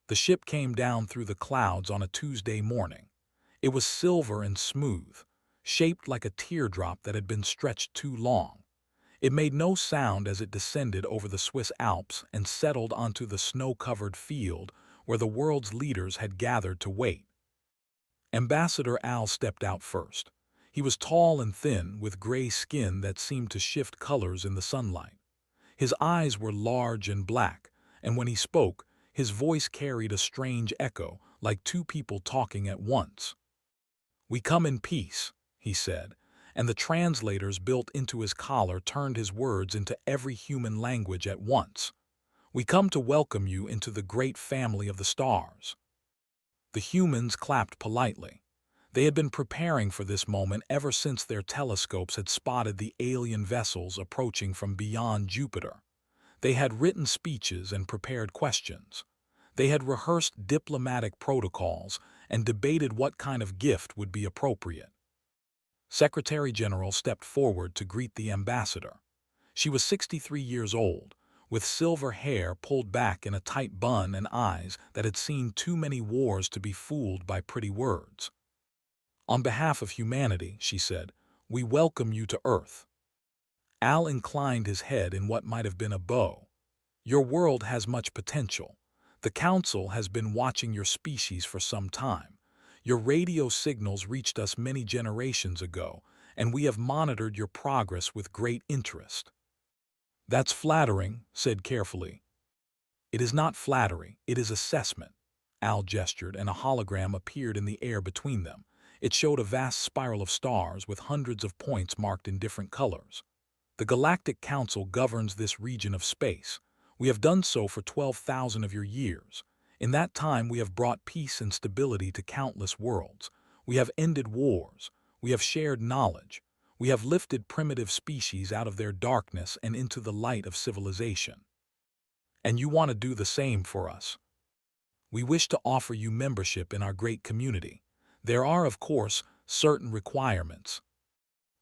The ship came down through the clouds on a Tuesday morning. It was silver and smooth, shaped like a teardrop that had been stretched too long. It made no sound as it descended over the Swiss Alps and settled onto the snow-covered field where the world's leaders had gathered to wait. Ambassador Al stepped out first. He was tall and thin, with gray skin that seemed to shift colors in the sunlight. His eyes were large and black, and when he spoke, his voice carried a strange echo, like two people talking at once. "We come in peace," he said, and the translators built into his collar turned his words into every human language at once. "We come to welcome you into the great family of the stars." The humans clapped politely. They had been preparing for this moment ever since their telescopes had spotted the alien vessels approaching from beyond Jupiter. They had written speeches and prepared questions. They had rehearsed diplomatic protocols and debated what kind of gift would be appropriate. Secretary General stepped forward to greet the ambassador. She was 63 years old, with silver hair pulled back in a tight bun and eyes that had seen too many wars to be fooled by pretty words. "On behalf of humanity," she said, "we welcome you to Earth." Al inclined his head in what might have been a bow. "Your world has much potential. The Council has been watching your species for some time. Your radio signals reached us many generations ago, and we have monitored your progress with great interest." "That's flattering," said carefully. "It is not flattery, it is assessment." Al gestured, and a hologram appeared in the air between them. It showed a vast spiral of stars with hundreds of points marked in different colors. "The Galactic Council governs this region of space. We have done so for 12,000 of your years. In that time we have brought peace and stability to countless worlds. We have ended wars. We have shared knowledge. We have lifted primitive species out of their darkness and into the light of civilization. And you want to do the same for us. We wish to offer you membership in our great community. There are, of course, certain requirements."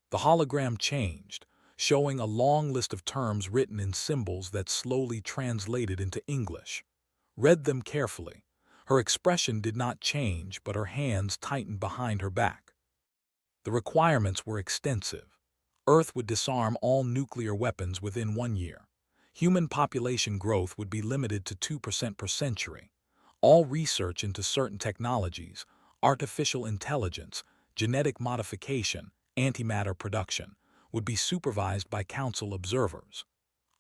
The hologram changed, showing a long list of terms written in symbols that slowly translated into English. Read them carefully. Her expression did not change, but her hands tightened behind her back. The requirements were extensive. Earth would disarm all nuclear weapons within 1 year. Human population growth would be limited to 2% per century. All research into certain technologies, artificial intelligence, genetic modification, antimatter production, would be supervised by Council observers.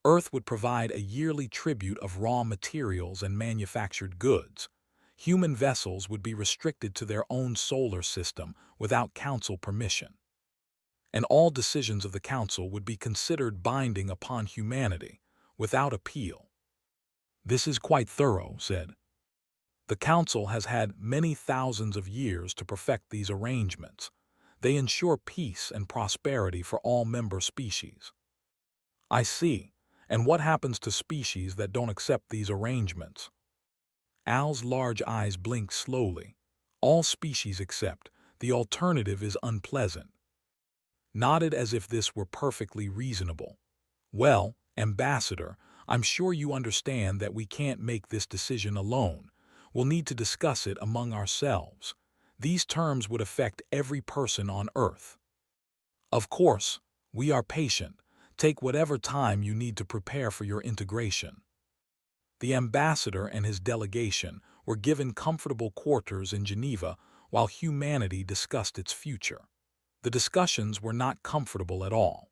Earth would provide a yearly tribute of raw materials and manufactured goods. Human vessels would be restricted to their own solar system without Council permission. And all decisions of the Council would be considered binding upon humanity, without appeal. "This is quite thorough," said. "The Council has had many thousands of years to perfect these arrangements. They ensure peace and prosperity for all member species." "I see. And what happens to species that don't accept these arrangements?" Al's large eyes blinked slowly. "All species accept. The alternative is unpleasant." Nodded as if this were perfectly reasonable. "Well, Ambassador, I'm sure you understand that we can't make this decision alone. We'll need to discuss it among ourselves. These terms would affect every person on Earth." "Of course, we are patient. Take whatever time you need to prepare for your integration." The ambassador and his delegation were given comfortable quarters in Geneva while humanity discussed its future. The discussions were not comfortable at all.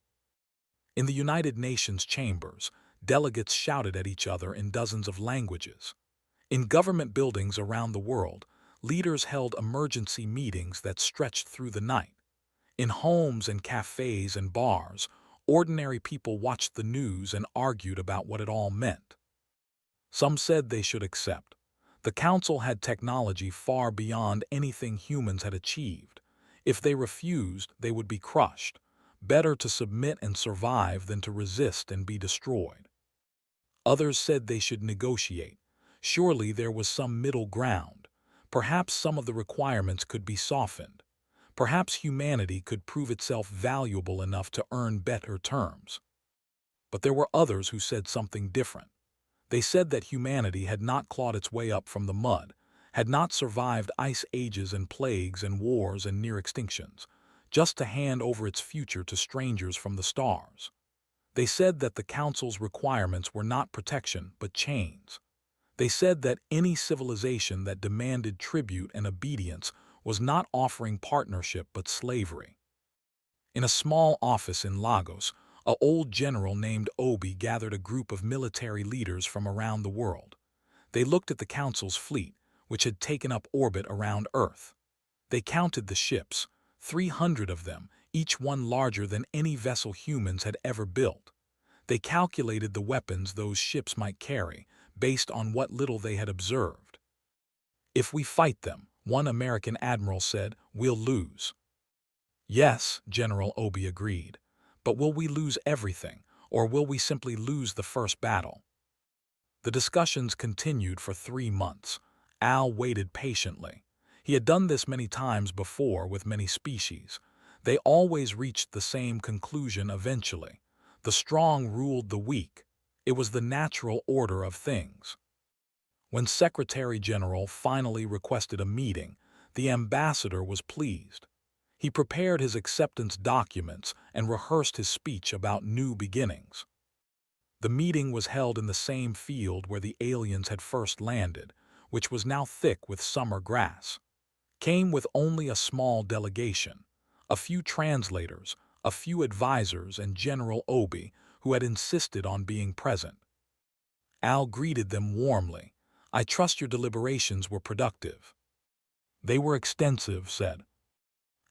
In the United Nations chambers, delegates shouted at each other in dozens of languages. In government buildings around the world, leaders held emergency meetings that stretched through the night. In homes and cafes and bars, ordinary people watched the news and argued about what it all meant. Some said they should accept. The Council had technology far beyond anything humans had achieved. If they refused, they would be crushed. Better to submit and survive than to resist and be destroyed. Others said they should negotiate. Surely there was some middle ground. Perhaps some of the requirements could be softened. Perhaps humanity could prove itself valuable enough to earn better terms. But there were others who said something different. They said that humanity had not clawed its way up from the mud, had not survived ice ages and plagues and wars and near extinctions, just to hand over its future to strangers from the stars. They said that the Council's requirements were not protection but chains. They said that any civilization that demanded tribute and obedience was not offering partnership but slavery. In a small office in Lagos, an old general named Obi gathered a group of military leaders from around the world. They looked at the Council's fleet, which had taken up orbit around Earth. They counted the ships, 300 of them, each one larger than any vessel humans had ever built. They calculated the weapons those ships might carry, based on what little they had observed. "If we fight them," one American admiral said, "we'll lose." "Yes," General Obi agreed, "but will we lose everything, or will we simply lose the first battle?" The discussions continued for 3 months. Al waited patiently. He had done this many times before with many species. They always reached the same conclusion eventually. The strong ruled the weak. It was the natural order of things. When Secretary General finally requested a meeting, the ambassador was pleased. He prepared his acceptance documents and rehearsed his speech about new beginnings. The meeting was held in the same field where the aliens had first landed, which was now thick with summer grass. Came with only a small delegation, a few translators, a few advisors, and General Obi, who had insisted on being present. Al greeted them warmly. "I trust your deliberations were productive." "They were extensive," said.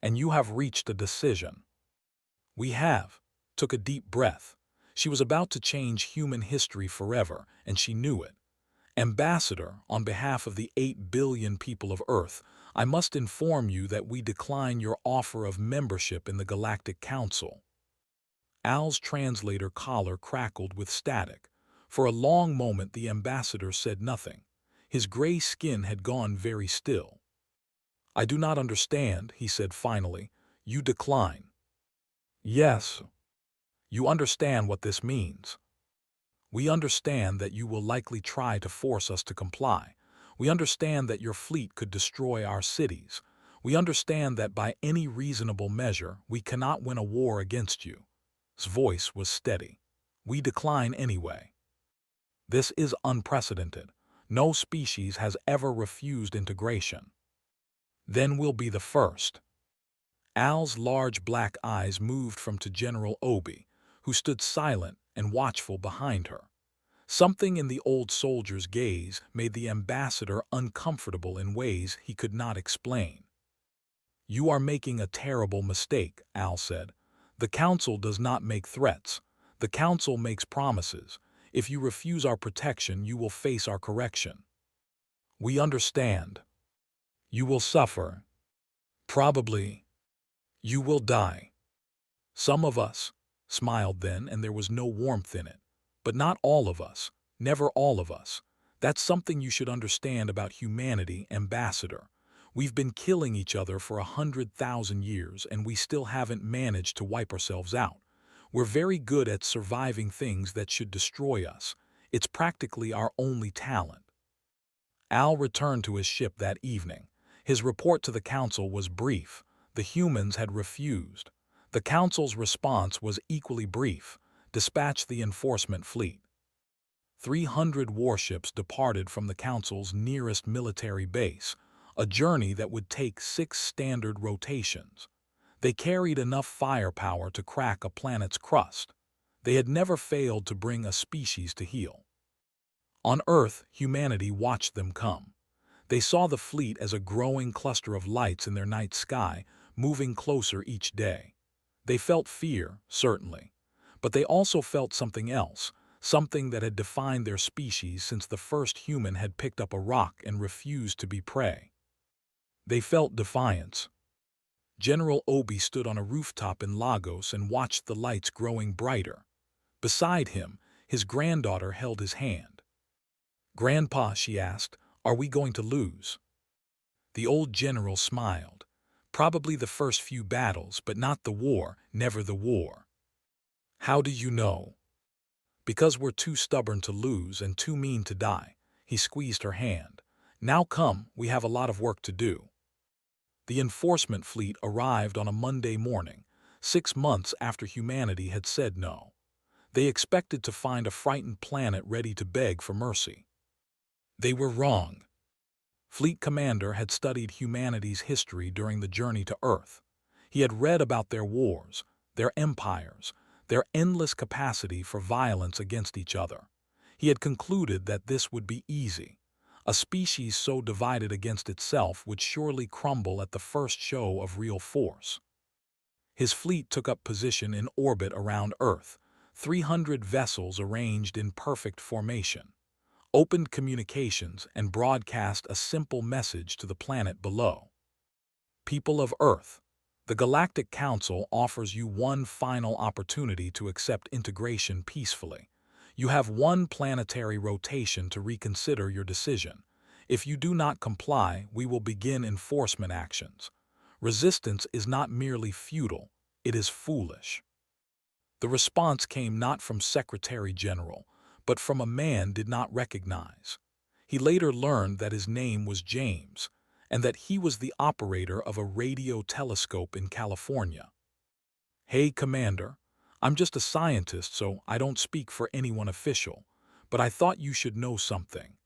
"And you have reached a decision." "We have." Took a deep breath. She was about to change human history forever, and she knew it. "Ambassador, on behalf of the 8 billion people of Earth, I must inform you that we decline your offer of membership in the Galactic Council." Al's translator collar crackled with static. For a long moment the ambassador said nothing. His gray skin had gone very still. "I do not understand," he said finally. "You decline." "Yes. You understand what this means." "We understand that you will likely try to force us to comply. We understand that your fleet could destroy our cities. We understand that by any reasonable measure we cannot win a war against you." His voice was steady. "We decline anyway. This is unprecedented. No species has ever refused integration." "Then we'll be the first." Al's large black eyes moved from to General Obi, who stood silent and watchful behind her. Something in the old soldier's gaze made the ambassador uncomfortable in ways he could not explain. "You are making a terrible mistake," Al said. "The Council does not make threats. The Council makes promises. If you refuse our protection, you will face our correction." "We understand. You will suffer. Probably. You will die." "Some of us," smiled then, and there was no warmth in it. "But not all of us. Never all of us. That's something you should understand about humanity, Ambassador. We've been killing each other for 100,000 years, and we still haven't managed to wipe ourselves out. We're very good at surviving things that should destroy us. It's practically our only talent." Al returned to his ship that evening. His report to the Council was brief. The humans had refused. The Council's response was equally brief: dispatch the enforcement fleet. 300 warships departed from the Council's nearest military base, a journey that would take 6 standard rotations. They carried enough firepower to crack a planet's crust. They had never failed to bring a species to heel. On Earth, humanity watched them come. They saw the fleet as a growing cluster of lights in their night sky, moving closer each day. They felt fear, certainly, but they also felt something else, something that had defined their species since the first human had picked up a rock and refused to be prey. They felt defiance. General Obi stood on a rooftop in Lagos and watched the lights growing brighter. Beside him, his granddaughter held his hand. "Grandpa," she asked, "are we going to lose?" The old general smiled. "Probably the first few battles, but not the war, never the war." "How do you know?" Because we're too stubborn to lose and too mean to die. He squeezed her hand. Now come, we have a lot of work to do. The enforcement fleet arrived on a Monday morning, 6 months after humanity had said no. They expected to find a frightened planet ready to beg for mercy. They were wrong. Fleet Commander had studied humanity's history during the journey to Earth. He had read about their wars, their empires, their endless capacity for violence against each other. He had concluded that this would be easy. A species so divided against itself would surely crumble at the first show of real force. His fleet took up position in orbit around Earth, 300 vessels arranged in perfect formation, opened communications and broadcast a simple message to the planet below. People of Earth, the Galactic Council offers you one final opportunity to accept integration peacefully. You have one planetary rotation to reconsider your decision. If you do not comply, we will begin enforcement actions. Resistance is not merely futile, it is foolish. The response came not from Secretary General, but from a man did not recognize. He later learned that his name was James, and that he was the operator of a radio telescope in California. Hey, Commander, I'm just a scientist, so I don't speak for anyone official, but I thought you should know something.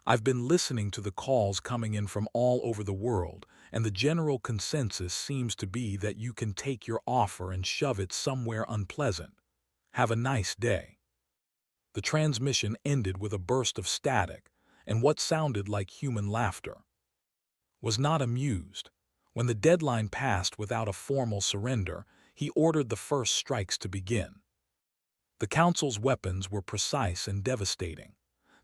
I've been listening to the calls coming in from all over the world, and the general consensus seems to be that you can take your offer and shove it somewhere unpleasant. Have a nice day. The transmission ended with a burst of static and what sounded like human laughter. Was not amused. When the deadline passed without a formal surrender, he ordered the first strikes to begin. The Council's weapons were precise and devastating.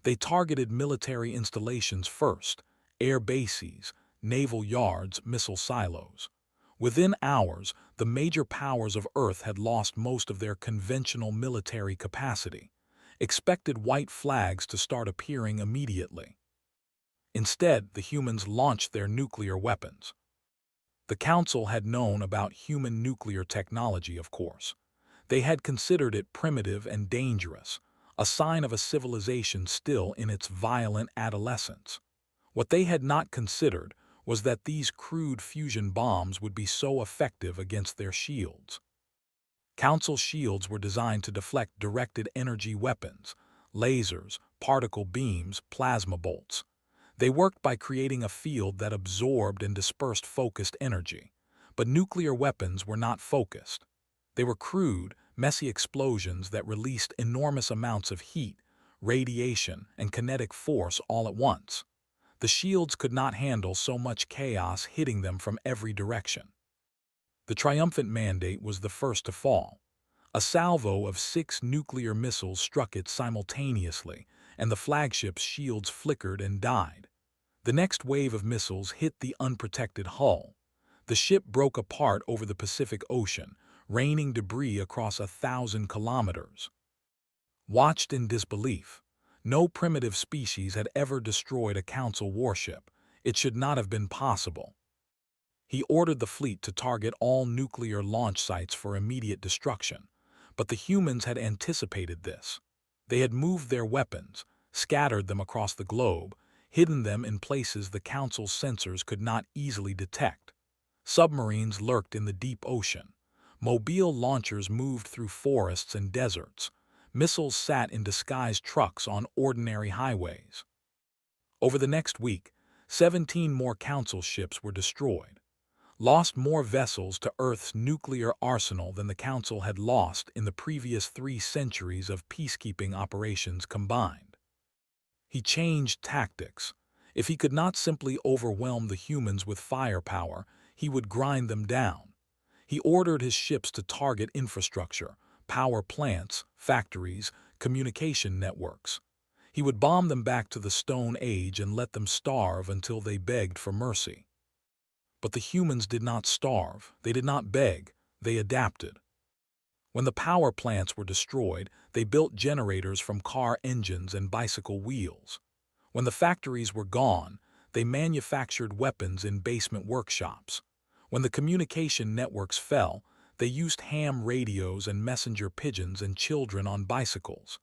They targeted military installations first, air bases, naval yards, missile silos. Within hours, the major powers of Earth had lost most of their conventional military capacity, expected white flags to start appearing immediately. Instead, the humans launched their nuclear weapons. The Council had known about human nuclear technology, of course. They had considered it primitive and dangerous, a sign of a civilization still in its violent adolescence. What they had not considered was that these crude fusion bombs would be so effective against their shields. Council shields were designed to deflect directed energy weapons, lasers, particle beams, plasma bolts. They worked by creating a field that absorbed and dispersed focused energy. But nuclear weapons were not focused. They were crude, messy explosions that released enormous amounts of heat, radiation, and kinetic force all at once. The shields could not handle so much chaos hitting them from every direction. The triumphant mandate was the first to fall. A salvo of 6 nuclear missiles struck it simultaneously, and the flagship's shields flickered and died. The next wave of missiles hit the unprotected hull. The ship broke apart over the Pacific Ocean, raining debris across 1,000 kilometers. Watched in disbelief. No primitive species had ever destroyed a Council warship. It should not have been possible. He ordered the fleet to target all nuclear launch sites for immediate destruction. But the humans had anticipated this. They had moved their weapons, scattered them across the globe, hidden them in places the Council's sensors could not easily detect. Submarines lurked in the deep ocean. Mobile launchers moved through forests and deserts. Missiles sat in disguised trucks on ordinary highways. Over the next week, 17 more Council ships were destroyed. Lost more vessels to Earth's nuclear arsenal than the Council had lost in the previous 3 centuries of peacekeeping operations combined. He changed tactics. If he could not simply overwhelm the humans with firepower, he would grind them down. He ordered his ships to target infrastructure, power plants, factories, communication networks. He would bomb them back to the Stone Age and let them starve until they begged for mercy. But the humans did not starve, they did not beg, they adapted. When the power plants were destroyed, they built generators from car engines and bicycle wheels. When the factories were gone, they manufactured weapons in basement workshops. When the communication networks fell, they used ham radios and messenger pigeons and children on bicycles.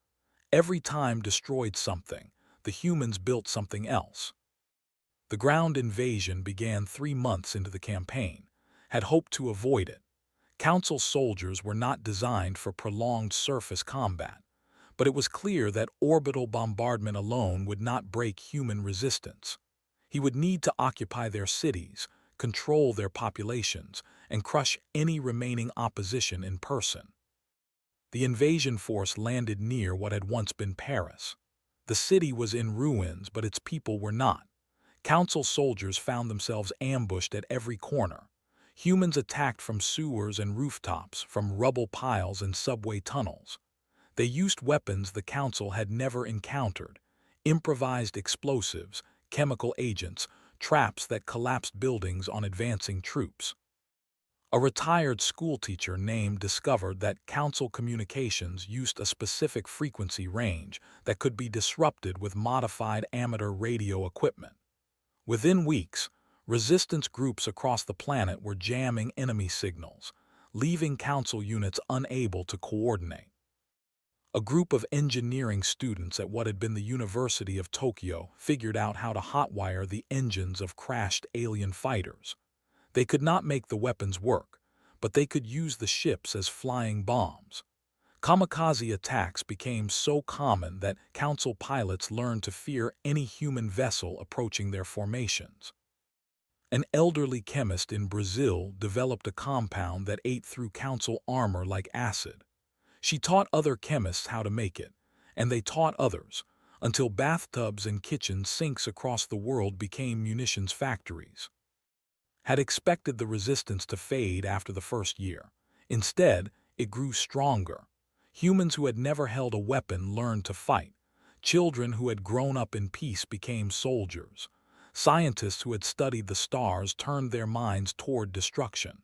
Every time destroyed something, the humans built something else. The ground invasion began 3 months into the campaign, had hoped to avoid it. Council soldiers were not designed for prolonged surface combat, but it was clear that orbital bombardment alone would not break human resistance. He would need to occupy their cities, control their populations, and crush any remaining opposition in person. The invasion force landed near what had once been Paris. The city was in ruins, but its people were not. Council soldiers found themselves ambushed at every corner. Humans attacked from sewers and rooftops, from rubble piles and subway tunnels. They used weapons the Council had never encountered: improvised explosives, chemical agents, traps that collapsed buildings on advancing troops. A retired schoolteacher named discovered that Council communications used a specific frequency range that could be disrupted with modified amateur radio equipment. Within weeks, resistance groups across the planet were jamming enemy signals, leaving Council units unable to coordinate. A group of engineering students at what had been the University of Tokyo figured out how to hotwire the engines of crashed alien fighters. They could not make the weapons work, but they could use the ships as flying bombs. Kamikaze attacks became so common that Council pilots learned to fear any human vessel approaching their formations. An elderly chemist in Brazil developed a compound that ate through Council armor like acid. She taught other chemists how to make it, and they taught others, until bathtubs and kitchen sinks across the world became munitions factories. Had expected the resistance to fade after the first year. Instead, it grew stronger. Humans who had never held a weapon learned to fight. Children who had grown up in peace became soldiers. Scientists who had studied the stars turned their minds toward destruction.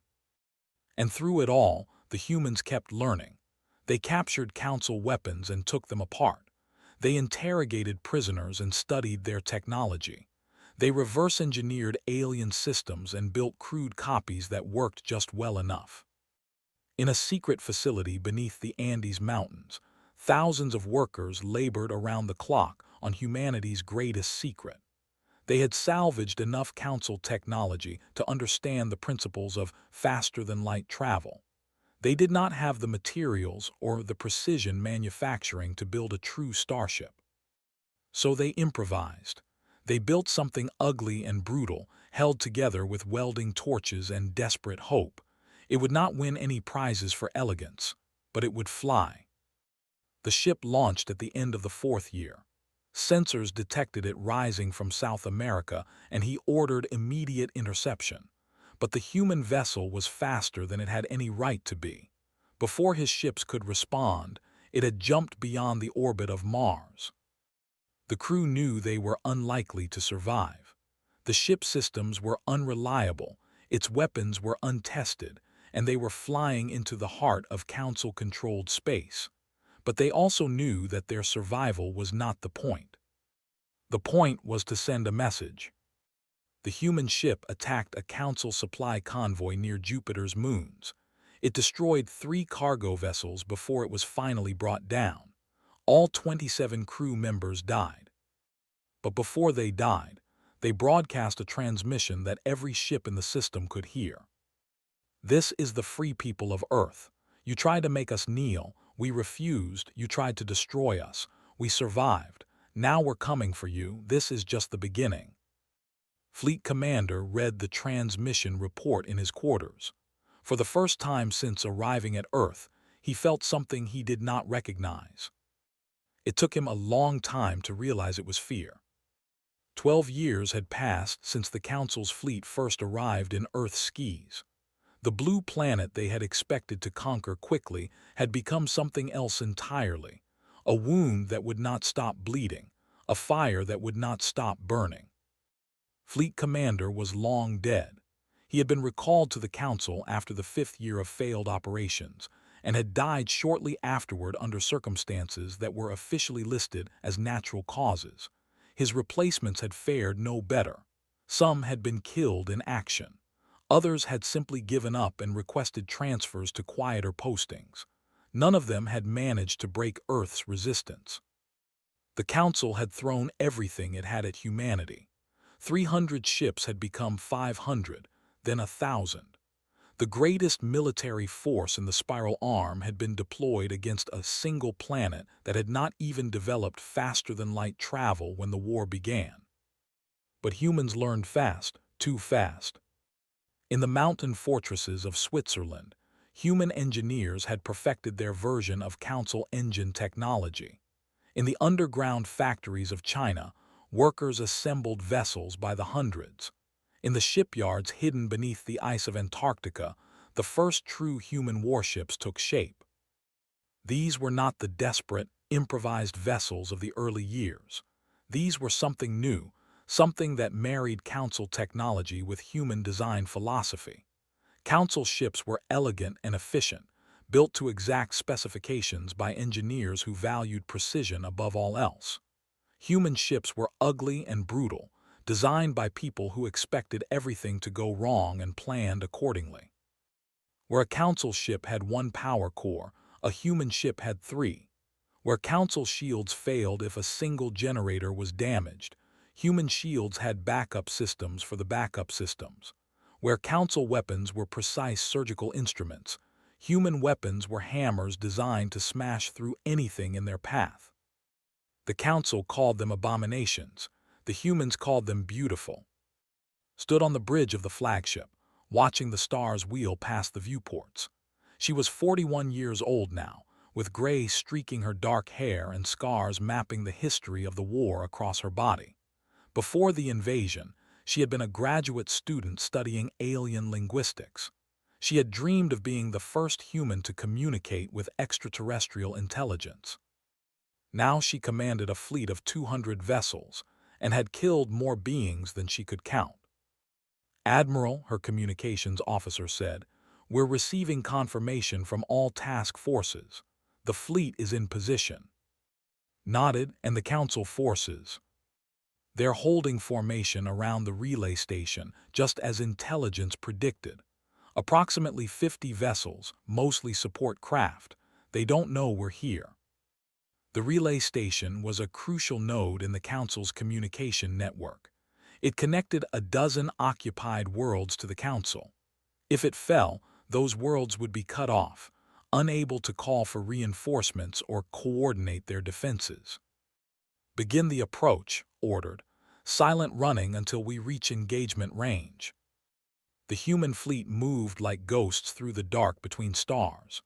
And through it all, the humans kept learning. They captured Council weapons and took them apart. They interrogated prisoners and studied their technology. They reverse-engineered alien systems and built crude copies that worked just well enough. In a secret facility beneath the Andes Mountains, thousands of workers labored around the clock on humanity's greatest secret. They had salvaged enough Council technology to understand the principles of faster-than-light travel. They did not have the materials or the precision manufacturing to build a true starship. So they improvised. They built something ugly and brutal, held together with welding torches and desperate hope. It would not win any prizes for elegance, but it would fly. The ship launched at the end of the 4th year. Sensors detected it rising from South America, and he ordered immediate interception. But the human vessel was faster than it had any right to be. Before his ships could respond, it had jumped beyond the orbit of Mars. The crew knew they were unlikely to survive. The ship systems were unreliable, its weapons were untested, and they were flying into the heart of Council-controlled space. But they also knew that their survival was not the point. The point was to send a message. The human ship attacked a Council supply convoy near Jupiter's moons. It destroyed 3 cargo vessels before it was finally brought down. All 27 crew members died. But before they died, they broadcast a transmission that every ship in the system could hear. "This is the free people of Earth. You tried to make us kneel. We refused. You tried to destroy us. We survived. Now we're coming for you. This is just the beginning." Fleet Commander read the transmission report in his quarters. For the first time since arriving at Earth, he felt something he did not recognize. It took him a long time to realize it was fear. 12 years had passed since the Council's fleet first arrived in Earth's skis. The blue planet they had expected to conquer quickly had become something else entirely. A wound that would not stop bleeding, a fire that would not stop burning. Fleet Commander was long dead. He had been recalled to the Council after the 5th year of failed operations, and had died shortly afterward under circumstances that were officially listed as natural causes. His replacements had fared no better. Some had been killed in action. Others had simply given up and requested transfers to quieter postings. None of them had managed to break Earth's resistance. The Council had thrown everything it had at humanity. 300 ships had become 500, then 1,000. The greatest military force in the Spiral Arm had been deployed against a single planet that had not even developed faster-than-light travel when the war began. But humans learned fast, too fast. In the mountain fortresses of Switzerland, human engineers had perfected their version of Council engine technology. In the underground factories of China, workers assembled vessels by the hundreds. In the shipyards hidden beneath the ice of Antarctica, the first true human warships took shape. These were not the desperate, improvised vessels of the early years. These were something new, something that married Council technology with human design philosophy. Council ships were elegant and efficient, built to exact specifications by engineers who valued precision above all else. Human ships were ugly and brutal, designed by people who expected everything to go wrong and planned accordingly. Where a Council ship had one power core, a human ship had three. Where Council shields failed if a single generator was damaged, human shields had backup systems for the backup systems. Where Council weapons were precise surgical instruments, human weapons were hammers designed to smash through anything in their path. The Council called them abominations. The humans called them beautiful. Stood on the bridge of the flagship, watching the stars wheel past the viewports. She was 41 years old now, with gray streaking her dark hair and scars mapping the history of the war across her body. Before the invasion, she had been a graduate student studying alien linguistics. She had dreamed of being the first human to communicate with extraterrestrial intelligence. Now she commanded a fleet of 200 vessels and had killed more beings than she could count. "Admiral," her communications officer said, "we're receiving confirmation from all task forces. The fleet is in position." Nodded, "And the Council forces?" "They're holding formation around the relay station, just as intelligence predicted. Approximately 50 vessels, mostly support craft. They don't know we're here." The relay station was a crucial node in the Council's communication network. It connected a dozen occupied worlds to the Council. If it fell, those worlds would be cut off, unable to call for reinforcements or coordinate their defenses. "Begin the approach," ordered. "Silent running until we reach engagement range." The human fleet moved like ghosts through the dark between stars.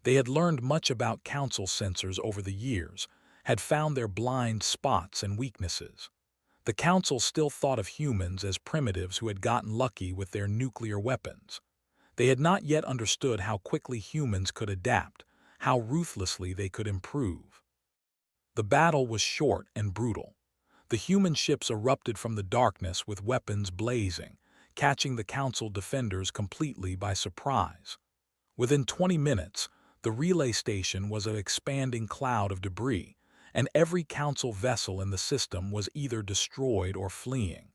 They had learned much about Council sensors over the years, had found their blind spots and weaknesses. The Council still thought of humans as primitives who had gotten lucky with their nuclear weapons. They had not yet understood how quickly humans could adapt, how ruthlessly they could improve. The battle was short and brutal. The human ships erupted from the darkness with weapons blazing, catching the Council defenders completely by surprise. Within 20 minutes, the relay station was an expanding cloud of debris, and every Council vessel in the system was either destroyed or fleeing.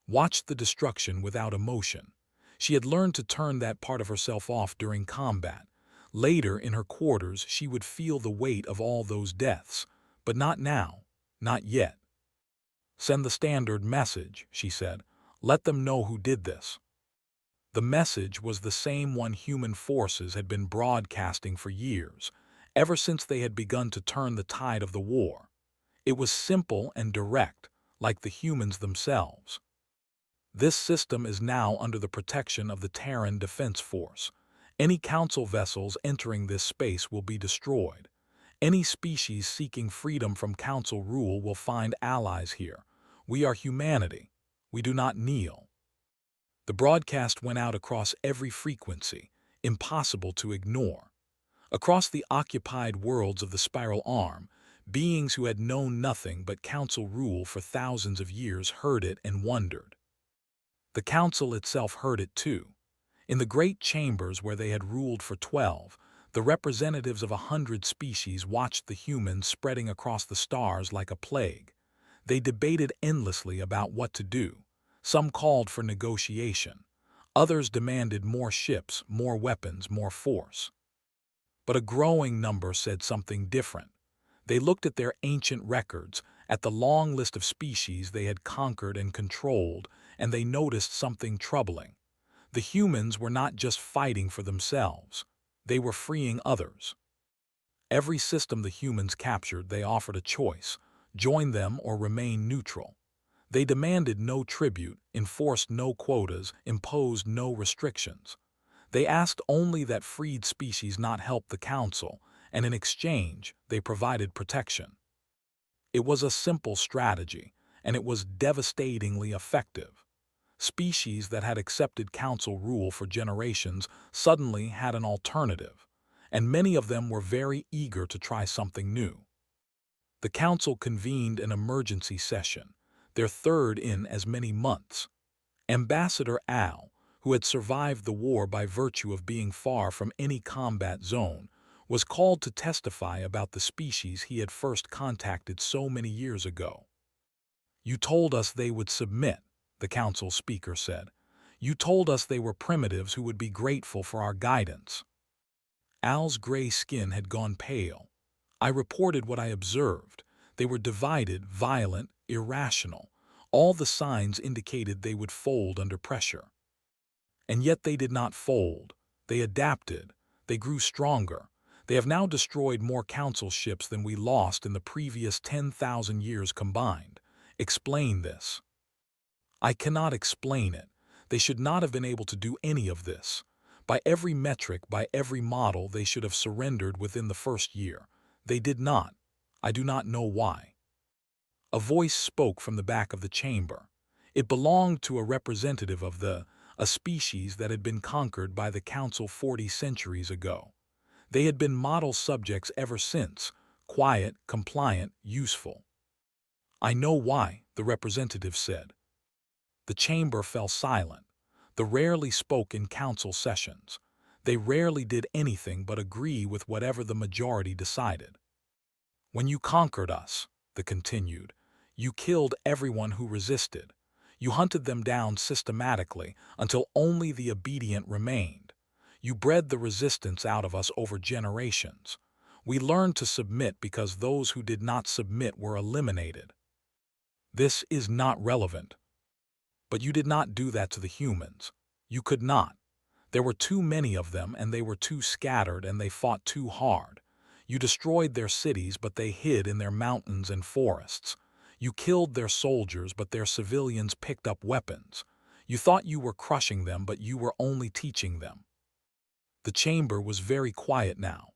Watched the destruction without emotion. She had learned to turn that part of herself off during combat. Later, in her quarters, she would feel the weight of all those deaths, but not now, not yet. "Send the standard message," she said. "Let them know who did this." The message was the same one human forces had been broadcasting for years, ever since they had begun to turn the tide of the war. It was simple and direct, like the humans themselves. "This system is now under the protection of the Terran Defense Force. Any Council vessels entering this space will be destroyed. Any species seeking freedom from Council rule will find allies here. We are humanity. We do not kneel." The broadcast went out across every frequency, impossible to ignore. Across the occupied worlds of the Spiral Arm, beings who had known nothing but Council rule for thousands of years heard it and wondered. The Council itself heard it too. In the great chambers where they had ruled for 12, the representatives of 100 species watched the humans spreading across the stars like a plague. They debated endlessly about what to do. Some called for negotiation. Others demanded more ships, more weapons, more force. But a growing number said something different. They looked at their ancient records, at the long list of species they had conquered and controlled, and they noticed something troubling. The humans were not just fighting for themselves. They were freeing others. Every system the humans captured, they offered a choice: join them or remain neutral. They demanded no tribute, enforced no quotas, imposed no restrictions. They asked only that freed species not help the Council, and in exchange, they provided protection. It was a simple strategy, and it was devastatingly effective. Species that had accepted Council rule for generations suddenly had an alternative, and many of them were very eager to try something new. The Council convened an emergency session, their third in as many months. Ambassador Al, who had survived the war by virtue of being far from any combat zone, was called to testify about the species he had first contacted so many years ago. "You told us they would submit," the council speaker said. "You told us they were primitives who would be grateful for our guidance." Al's gray skin had gone pale. "I reported what I observed. They were divided, violent, irrational. All the signs indicated they would fold under pressure. And yet they did not fold. They adapted. They grew stronger. They have now destroyed more council ships than we lost in the previous 10,000 years combined. Explain this." "I cannot explain it. They should not have been able to do any of this. By every metric, by every model, they should have surrendered within the first year. They did not. I do not know why." A voice spoke from the back of the chamber. It belonged to a representative of a species that had been conquered by the Council 40 centuries ago. They had been model subjects ever since, quiet, compliant, useful. "I know why," the representative said. The chamber fell silent. They rarely spoke in council sessions. They rarely did anything but agree with whatever the majority decided. "When you conquered us," they continued, "you killed everyone who resisted. You hunted them down systematically until only the obedient remained. You bred the resistance out of us over generations. We learned to submit because those who did not submit were eliminated. This is not relevant. But you did not do that to the humans. You could not. There were too many of them, and they were too scattered, and they fought too hard. You destroyed their cities, but they hid in their mountains and forests. You killed their soldiers, but their civilians picked up weapons. You thought you were crushing them, but you were only teaching them." The chamber was very quiet now.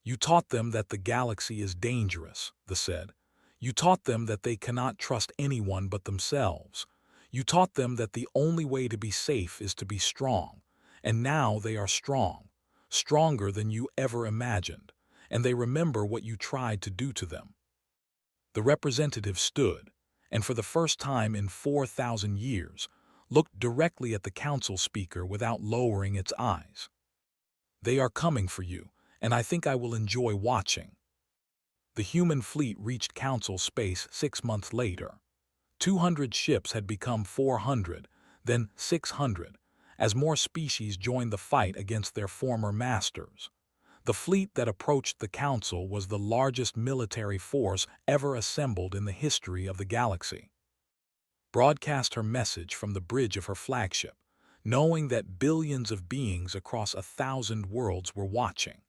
"You taught them that the galaxy is dangerous," they said. "You taught them that they cannot trust anyone but themselves. You taught them that the only way to be safe is to be strong. And now they are strong, stronger than you ever imagined, and they remember what you tried to do to them." The representative stood, and for the first time in 4,000 years, looked directly at the council speaker without lowering its eyes. "They are coming for you, and I think I will enjoy watching." The human fleet reached council space 6 months later. 200 ships had become 400, then 600, as more species joined the fight against their former masters. The fleet that approached the Council was the largest military force ever assembled in the history of the galaxy. Broadcast her message from the bridge of her flagship, knowing that billions of beings across 1,000 worlds were watching.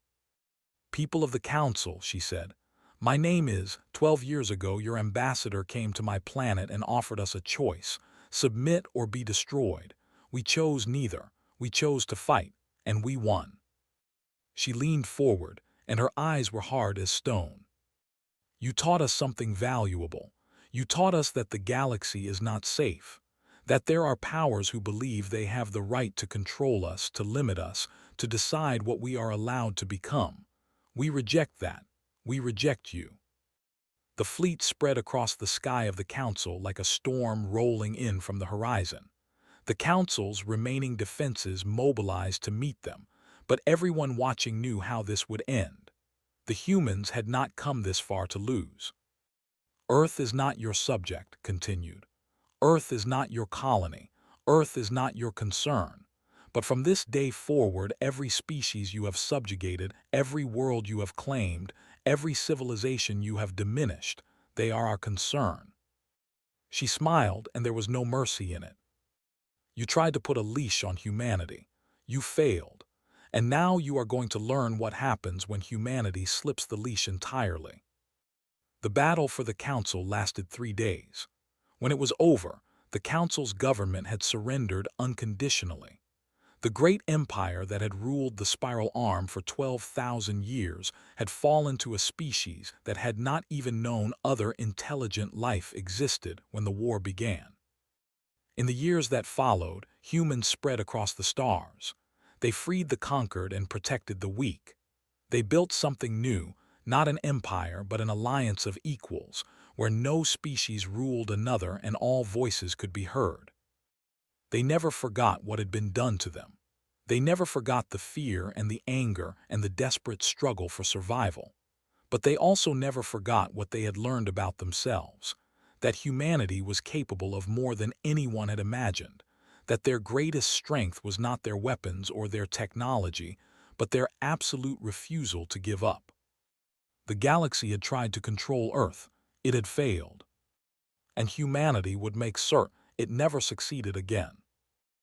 "People of the Council," she said, "my name is, 12 years ago your ambassador came to my planet and offered us a choice: submit or be destroyed. We chose neither. We chose to fight, and we won." She leaned forward, and her eyes were hard as stone. "You taught us something valuable. You taught us that the galaxy is not safe, that there are powers who believe they have the right to control us, to limit us, to decide what we are allowed to become. We reject that. We reject you." The fleet spread across the sky of the Council like a storm rolling in from the horizon. The Council's remaining defenses mobilized to meet them, but everyone watching knew how this would end. The humans had not come this far to lose. "Earth is not your subject," continued. "Earth is not your colony. Earth is not your concern. But from this day forward, every species you have subjugated, every world you have claimed, every civilization you have diminished, they are our concern." She smiled, and there was no mercy in it. "You tried to put a leash on humanity. You failed. And now you are going to learn what happens when humanity slips the leash entirely." The battle for the council lasted 3 days. When it was over, the council's government had surrendered unconditionally. The great empire that had ruled the spiral arm for 12,000 years had fallen to a species that had not even known other intelligent life existed when the war began. In the years that followed, humans spread across the stars. They freed the conquered and protected the weak. They built something new, not an empire but an alliance of equals, where no species ruled another and all voices could be heard. They never forgot what had been done to them. They never forgot the fear and the anger and the desperate struggle for survival. But they also never forgot what they had learned about themselves, that humanity was capable of more than anyone had imagined, that their greatest strength was not their weapons or their technology, but their absolute refusal to give up. The galaxy had tried to control Earth. It had failed. And humanity would make certain it never succeeded again.